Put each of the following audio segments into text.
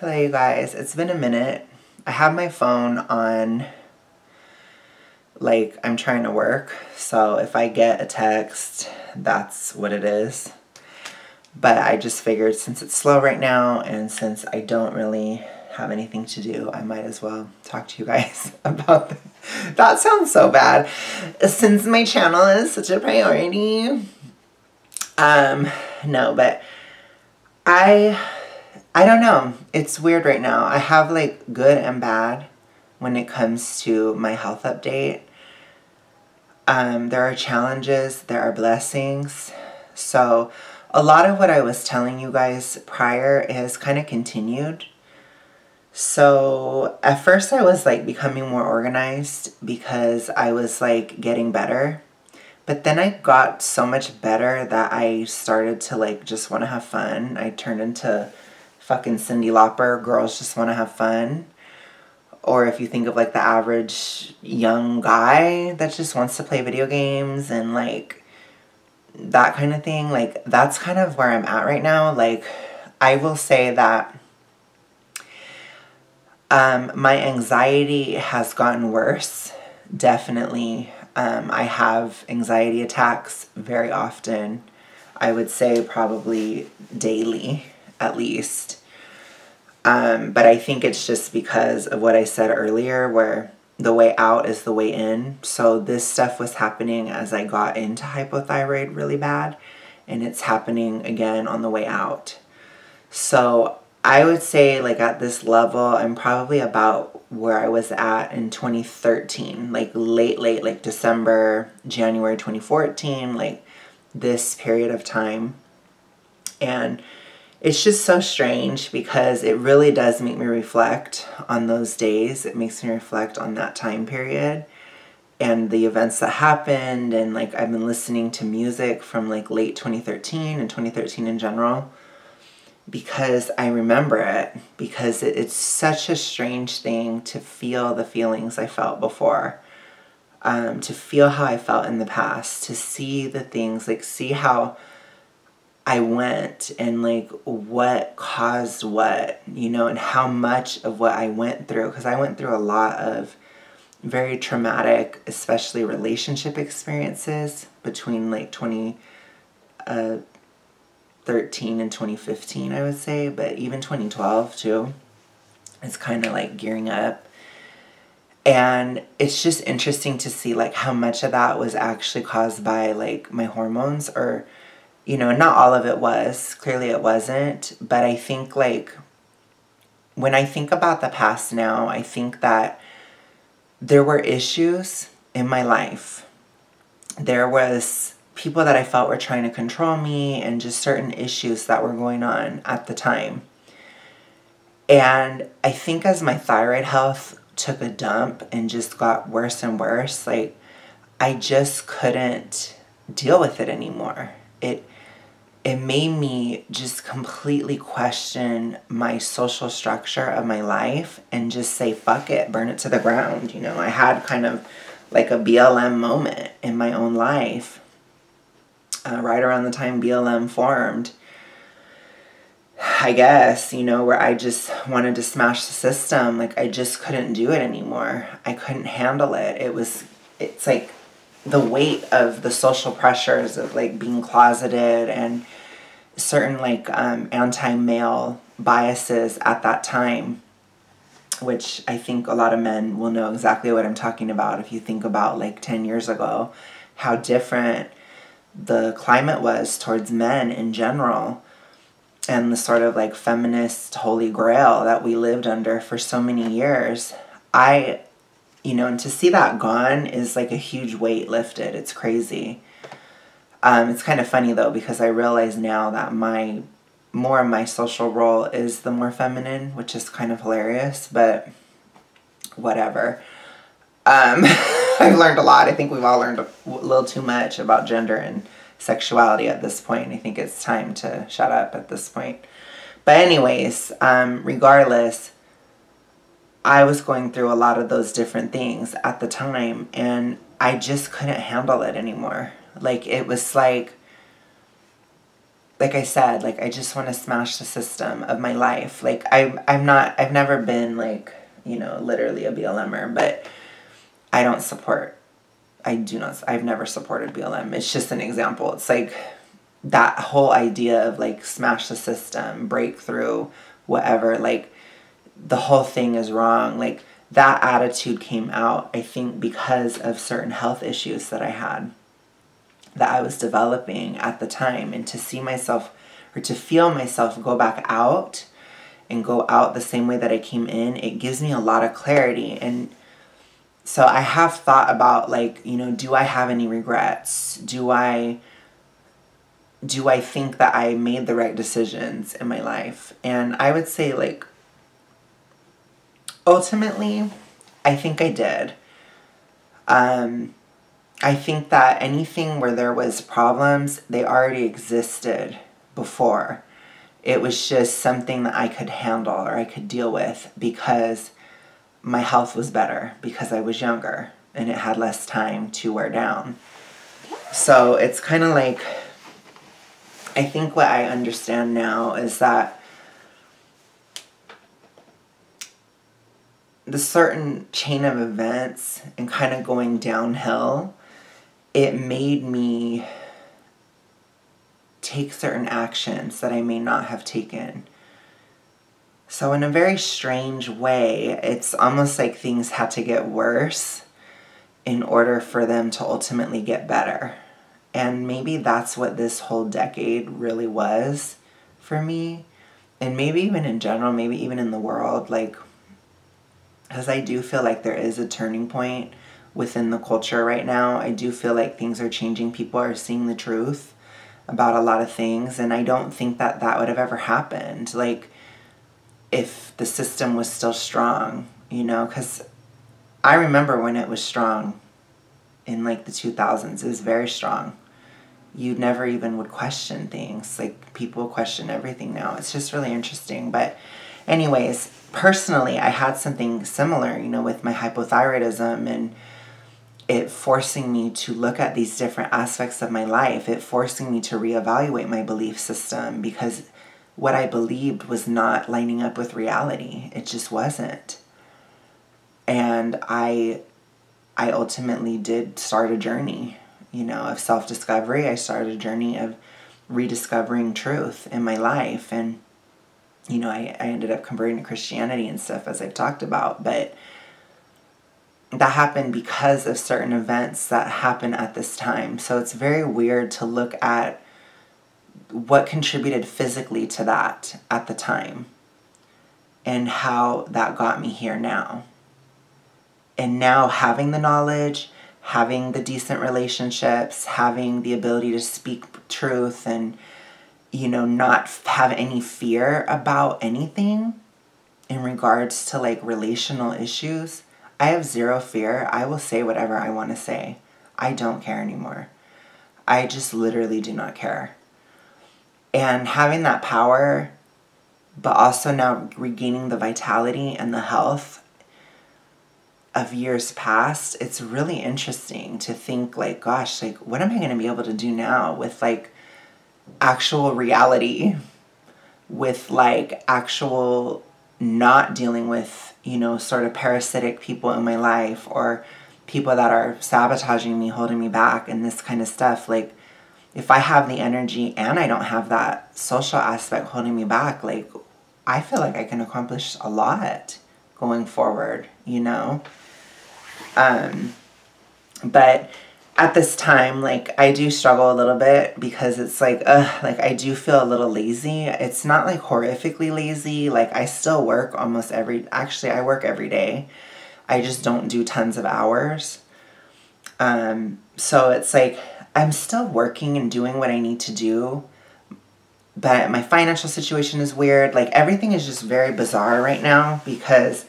Hello you guys, it's been a minute. I have my phone on, like, I'm trying to work, so if I get a text, that's what it is. But I just figured since it's slow right now and since I don't really have anything to do, I might as well talk to you guys about that sounds so bad. Since my channel is such a priority. No, but I don't know. It's weird right now. I have like good and bad when it comes to my health update. There are challenges, there are blessings. So a lot of what I was telling you guys prior is kind of continued. So at first I was like becoming more organized because I was like getting better. But then I got so much better that I started to like just want to have fun. I turned into fucking Cyndi Lauper, girls just want to have fun. Or if you think of like the average young guy that just wants to play video games and like that kind of thing, like that's kind of where I'm at right now. Like I will say that my anxiety has gotten worse, definitely. I have anxiety attacks very often. I would say probably daily, at least. But I think it's just because of what I said earlier, where the way out is the way in. So this stuff was happening as I got into hypothyroid really bad, and it's happening again on the way out. So I would say like at this level, I'm probably about where I was at in 2013, like late, like December, January 2014, like this period of time. And it's just so strange because it really does make me reflect on those days. It makes me reflect on that time period and the events that happened. And like I've been listening to music from like late 2013 and 2013 in general because I remember it, because it's such a strange thing to feel the feelings I felt before, to feel how I felt in the past, to see the things, like see how I went and like what caused what, you know, and how much of what I went through, because I went through a lot of very traumatic, especially relationship experiences between like 2013 and 2015, I would say, but even 2012 too. It's kind of like gearing up. And it's just interesting to see like how much of that was actually caused by like my hormones, or you know, not all of it was. Clearly it wasn't. But I think, like, when I think about the past now, I think that there were issues in my life. There was people that I felt were trying to control me and just certain issues that were going on at the time. And I think as my thyroid health took a dump and just got worse and worse, like, I just couldn't deal with it anymore. It made me just completely question my social structure of my life and just say, fuck it, burn it to the ground. You know, I had kind of like a BLM moment in my own life, right around the time BLM formed, I guess, you know, where I just wanted to smash the system. Like, I just couldn't do it anymore. I couldn't handle it. It's like the weight of the social pressures of like being closeted and certain like anti-male biases at that time, which I think a lot of men will know exactly what I'm talking about. If you think about like 10 years ago, how different the climate was towards men in general, and the sort of like feminist holy grail that we lived under for so many years. You know, and to see that gone is like a huge weight lifted. It's crazy. It's kind of funny though, because I realize now that more of my social role is the more feminine, which is kind of hilarious, but whatever. I've learned a lot. I think we've all learned a little too much about gender and sexuality at this point. I think it's time to shut up at this point. But anyways, regardless, I was going through a lot of those different things at the time, and I just couldn't handle it anymore. Like, it was like like I said, like, I just want to smash the system of my life. Like, I've never been, like, you know, literally a BLMer, but I don't support, I've never supported BLM. It's just an example. It's like that whole idea of, like, smash the system, break through, whatever, like, the whole thing is wrong. Like, that attitude came out, I think, because of certain health issues that I had, that I was developing at the time. And to see myself, or to feel myself go back out and go out the same way that I came in, it gives me a lot of clarity. And so I have thought about, like, you know, do I have any regrets? Do I think that I made the right decisions in my life? And I would say, like, ultimately, I think I did. I think that anything where there was problems, they already existed before. It was just something that I could handle or I could deal with because my health was better, because I was younger and it had less time to wear down. So it's kind of like, I think what I understand now is that the certain chain of events and kind of going downhill, it made me take certain actions that I may not have taken. So in a very strange way, it's almost like things had to get worse in order for them to ultimately get better. And maybe that's what this whole decade really was for me. And maybe even in general, maybe even in the world, like, because I do feel like there is a turning point within the culture right now. I do feel like things are changing. People are seeing the truth about a lot of things. And I don't think that that would have ever happened, like, if the system was still strong, you know, because I remember when it was strong in, like, the 2000s. It was very strong. You never even would question things. Like, people question everything now. It's just really interesting. But anyways, personally, I had something similar, you know, with my hypothyroidism, and it forcing me to look at these different aspects of my life. It forcing me to reevaluate my belief system, because what I believed was not lining up with reality. It just wasn't. And I ultimately did start a journey, you know, of self-discovery. I started a journey of rediscovering truth in my life. And, you know, I ended up converting to Christianity and stuff, as I've talked about. But that happened because of certain events that happened at this time. So it's very weird to look at what contributed physically to that at the time and how that got me here now. And now having the knowledge, having the decent relationships, having the ability to speak truth and, you know, not have any fear about anything in regards to, like, relational issues. I have zero fear. I will say whatever I want to say. I don't care anymore. I just literally do not care. And having that power, but also now regaining the vitality and the health of years past, it's really interesting to think, like, gosh, like, what am I going to be able to do now with, like, actual reality, with, like, actual not dealing with, you know, sort of parasitic people in my life, or people that are sabotaging me, holding me back, and this kind of stuff. Like, if I have the energy and I don't have that social aspect holding me back, like, I feel like I can accomplish a lot going forward, you know? But at this time, like, I do struggle a little bit because it's like, like, I do feel a little lazy. It's not, like, horrifically lazy. Like, I still work actually, I work every day. I just don't do tons of hours. So it's like, I'm still working and doing what I need to do, but my financial situation is weird. Like, everything is just very bizarre right now because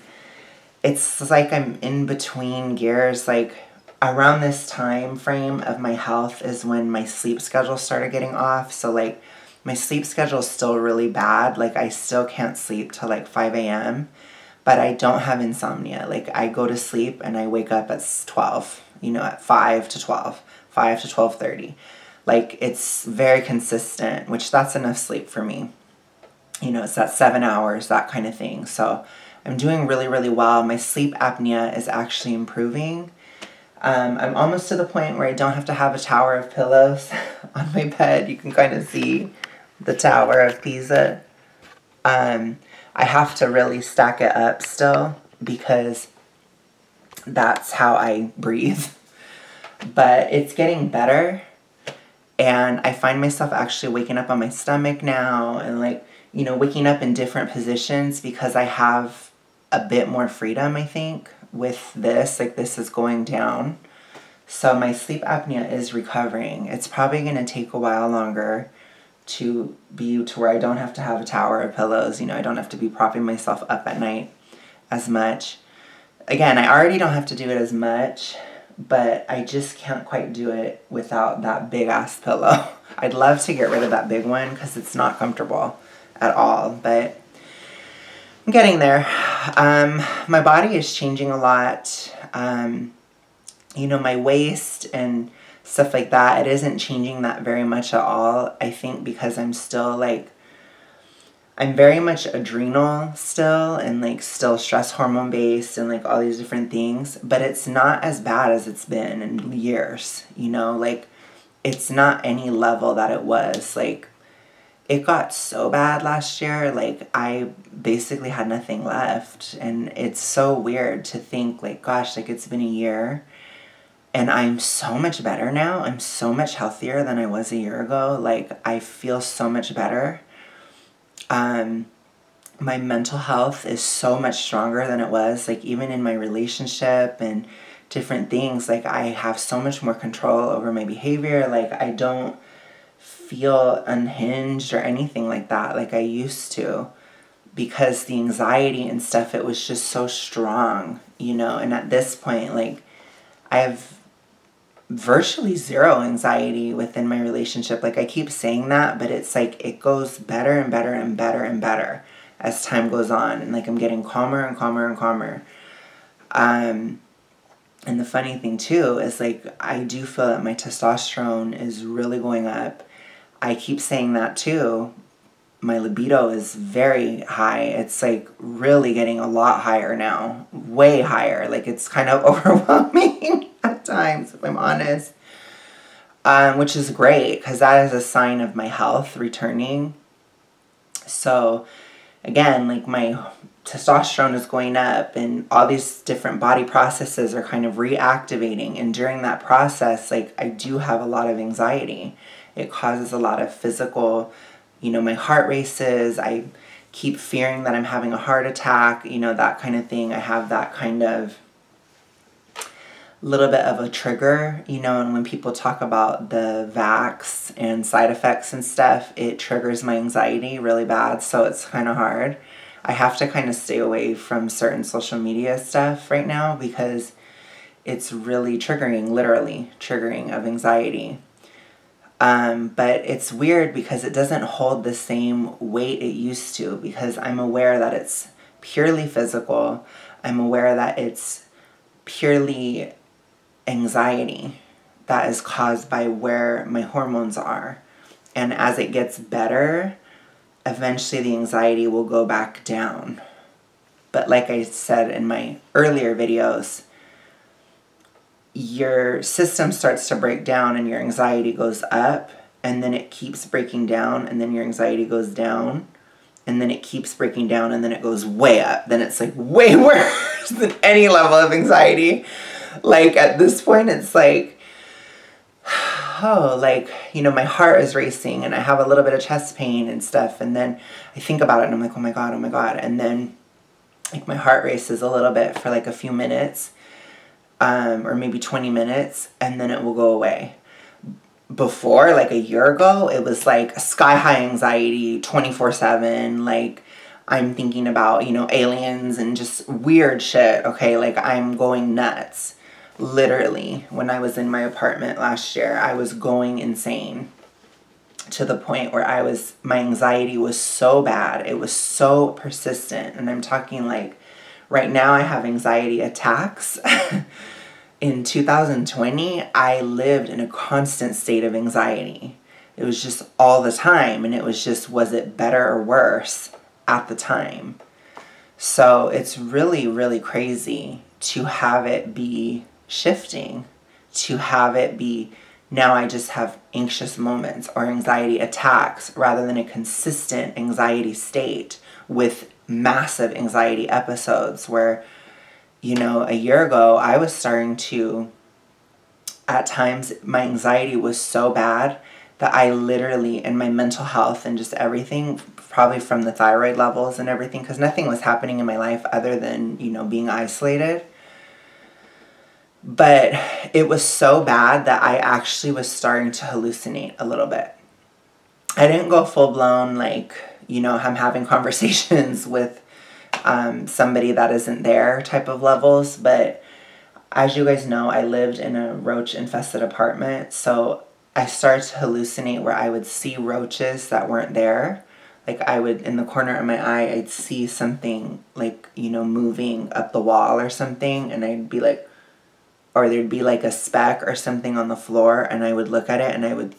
it's like I'm in between gears. Like, around this time frame of my health is when my sleep schedule started getting off. So, like, my sleep schedule is still really bad. Like, I still can't sleep till, like, 5 a.m., but I don't have insomnia. Like, I go to sleep and I wake up at 12, you know, at 5 to 12, 5 to 12:30. Like, it's very consistent, which that's enough sleep for me. You know, it's that 7 hours, that kind of thing. So I'm doing really, really well. My sleep apnea is actually improving. I'm almost to the point where I don't have to have a tower of pillows on my bed. You can kind of see the Tower of Pisa. I have to really stack it up still because that's how I breathe. But it's getting better. And I find myself actually waking up on my stomach now and, like, you know, waking up in different positions because I have a bit more freedom, I think, with this. Like, this is going down. So my sleep apnea is recovering. It's probably going to take a while longer to be to where I don't have to have a tower of pillows. You know, I don't have to be propping myself up at night as much. Again, I already don't have to do it as much, but I just can't quite do it without that big-ass pillow. I'd love to get rid of that big one because it's not comfortable at all, but I'm getting there. My body is changing a lot. You know, my waist and stuff like that, it isn't changing that very much at all. I think because I'm still, like, I'm very much adrenal still and, like, still stress hormone based and, like, all these different things, but it's not as bad as it's been in years, you know, like, it's not any level that it was. Like, it got so bad last year, like, I basically had nothing left, and it's so weird to think, like, gosh, like, it's been a year, and I'm so much better now. I'm so much healthier than I was a year ago. Like, I feel so much better. My mental health is so much stronger than it was, like, even in my relationship and different things. Like, I have so much more control over my behavior. Like, I don't feel unhinged or anything like that like I used to, because the anxiety and stuff, it was just so strong, you know. And at this point, like, I have virtually zero anxiety within my relationship. Like, I keep saying that, but it's like it goes better and better and better and better as time goes on, and, like, I'm getting calmer and calmer and calmer. And the funny thing too is, like, I do feel that my testosterone is really going up. I keep saying that too. My libido is very high. It's, like, really getting a lot higher now. Way higher. Like, it's kind of overwhelming at times, if I'm honest. Which is great, because that is a sign of my health returning. So, again, like, my testosterone is going up, and all these different body processes are kind of reactivating. And during that process, like, I do have a lot of anxiety. It causes a lot of physical, you know, my heart races. I keep fearing that I'm having a heart attack, you know, that kind of thing. I have that kind of little bit of a trigger, you know, and when people talk about the vax and side effects and stuff, it triggers my anxiety really bad, so it's kind of hard. I have to kind of stay away from certain social media stuff right now because it's really triggering, literally triggering of anxiety. But it's weird because it doesn't hold the same weight it used to, because I'm aware that it's purely physical. I'm aware that it's purely anxiety that is caused by where my hormones are. And as it gets better, eventually the anxiety will go back down. But like I said in my earlier videos, your system starts to break down and your anxiety goes up, and then it keeps breaking down, and then your anxiety goes down, and then it keeps breaking down, and then it goes way up. Then it's, like, way worse than any level of anxiety. Like, at this point, it's like, oh, like, you know, my heart is racing, and I have a little bit of chest pain and stuff, and then I think about it, and I'm like, oh my God, and then, like, my heart races a little bit for, like, a few minutes, or maybe 20 minutes, and then it will go away. Before, like, a year ago, it was, like, sky-high anxiety, 24/7, like, I'm thinking about, you know, aliens and just weird shit, okay? Like, I'm going nuts. Literally, when I was in my apartment last year, I was going insane to the point where my anxiety was so bad. It was so persistent. And I'm talking, like, right now I have anxiety attacks. in 2020, I lived in a constant state of anxiety. It was just all the time, and it was just, was it better or worse at the time? So it's really, really crazy to have it be shifting, to have it be, now I just have anxious moments or anxiety attacks rather than a consistent anxiety state with massive anxiety episodes where, you know, a year ago I was starting to, at times my anxiety was so bad that I literally, and my mental health and just everything, probably from the thyroid levels and everything, because nothing was happening in my life other than, you know, being isolated. But it was so bad that I actually was starting to hallucinate a little bit. I didn't go full blown, like, you know, I'm having conversations with somebody that isn't there type of levels. But as you guys know, I lived in a roach infested apartment. So I started to hallucinate where I would see roaches that weren't there. Like I would, in the corner of my eye, I'd see something like, you know, moving up the wall or something. And I'd be like, or there'd be like a speck or something on the floor. And I would look at it and I would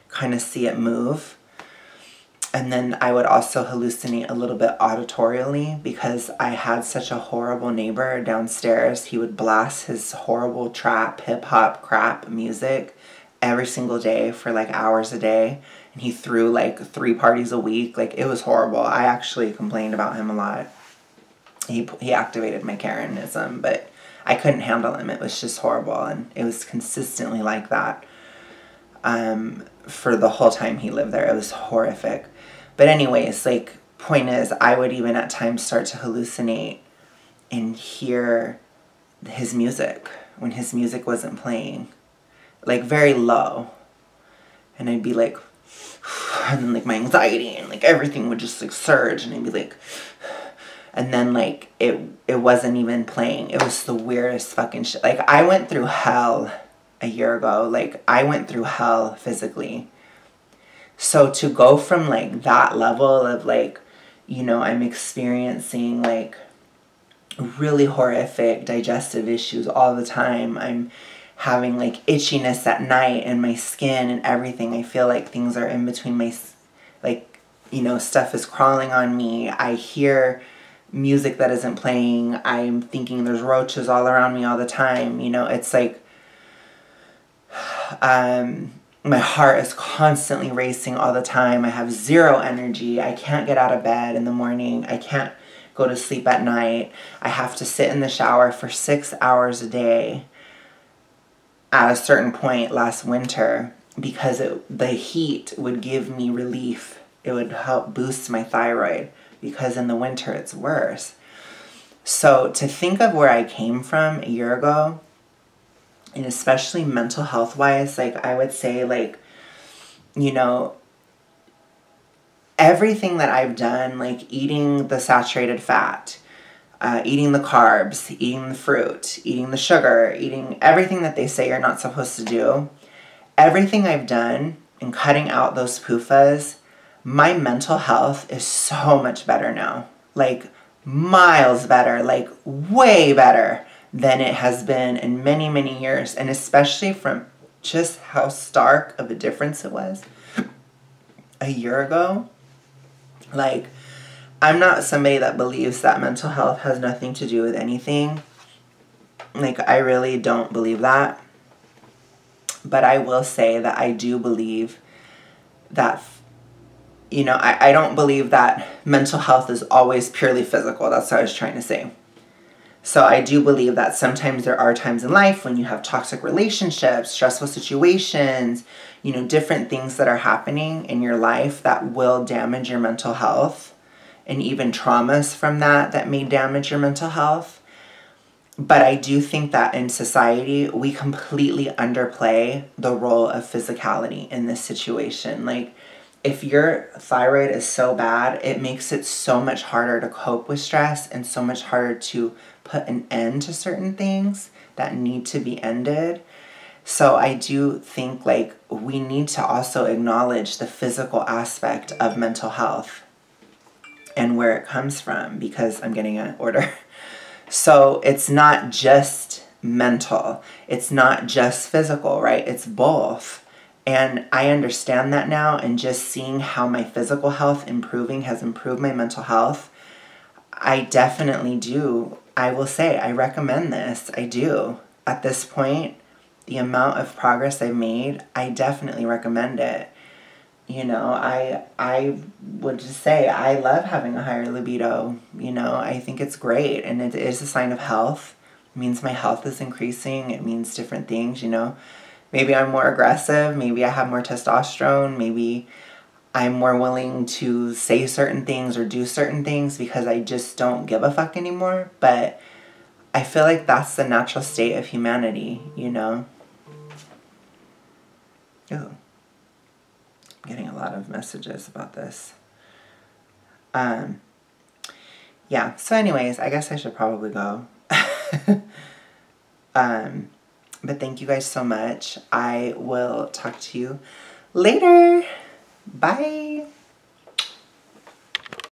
kind of see it move. And then I would also hallucinate a little bit auditorially because I had such a horrible neighbor downstairs. He would blast his horrible trap, hip-hop, crap music every single day for like hours a day. And he threw like 3 parties a week. Like, it was horrible. I actually complained about him a lot. He activated my Karenism, but I couldn't handle him. It was just horrible. And it was consistently like that for the whole time he lived there. It was horrific. But anyways, like, point is, I would even at times start to hallucinate and hear his music when his music wasn't playing. Like, very low. And I'd be like, and then, like, my anxiety and, like, everything would just, like, surge. And I'd be like, and then, like, it wasn't even playing. It was the weirdest fucking shit. Like, I went through hell a year ago. Like, I went through hell physically. So to go from, like, that level of, like, you know, I'm experiencing, like, really horrific digestive issues all the time. I'm having, like, itchiness at night in my skin and everything. I feel like things are in between my, like, you know, stuff is crawling on me. I hear music that isn't playing. I'm thinking there's roaches all around me all the time. You know, it's like, my heart is constantly racing all the time. I have zero energy. I can't get out of bed in the morning. I can't go to sleep at night. I have to sit in the shower for 6 hours a day at a certain point last winter because the heat would give me relief. It would help boost my thyroid because in the winter it's worse. So to think of where I came from a year ago, and especially mental health wise, like, I would say, like, you know, everything that I've done, like eating the saturated fat, eating the carbs, eating the fruit, eating the sugar, eating everything that they say you're not supposed to do, everything I've done in cutting out those PUFAs, my mental health is so much better now. Like, miles better, like way better than it has been in many, many years. And especially from just how stark of a difference it was a year ago. Like, I'm not somebody that believes that mental health has nothing to do with anything. Like, I really don't believe that. But I will say that I do believe that, you know, I don't believe that mental health is always purely physical. That's what I was trying to say. So I do believe that sometimes there are times in life when you have toxic relationships, stressful situations, you know, different things that are happening in your life that will damage your mental health, and even traumas from that may damage your mental health. But I do think that in society, we completely underplay the role of physicality in this situation. Like, if your thyroid is so bad, it makes it so much harder to cope with stress and so much harder to put an end to certain things that need to be ended. So I do think, like, we need to also acknowledge the physical aspect of mental health and where it comes from, because I'm getting an order. So it's not just mental. It's not just physical, right? It's both. And I understand that now, and just seeing how my physical health improving has improved my mental health, I definitely do. I will say, I recommend this. I do. At this point, the amount of progress I've made, I definitely recommend it. You know, I would just say I love having a higher libido. You know, I think it's great, and it is a sign of health. It means my health is increasing. It means different things, you know. Maybe I'm more aggressive. Maybe I have more testosterone. Maybe I'm more willing to say certain things or do certain things because I just don't give a fuck anymore. But I feel like that's the natural state of humanity, you know. Ooh. I'm getting a lot of messages about this. Yeah, so anyways, I guess I should probably go. But thank you guys so much. I will talk to you later. Bye.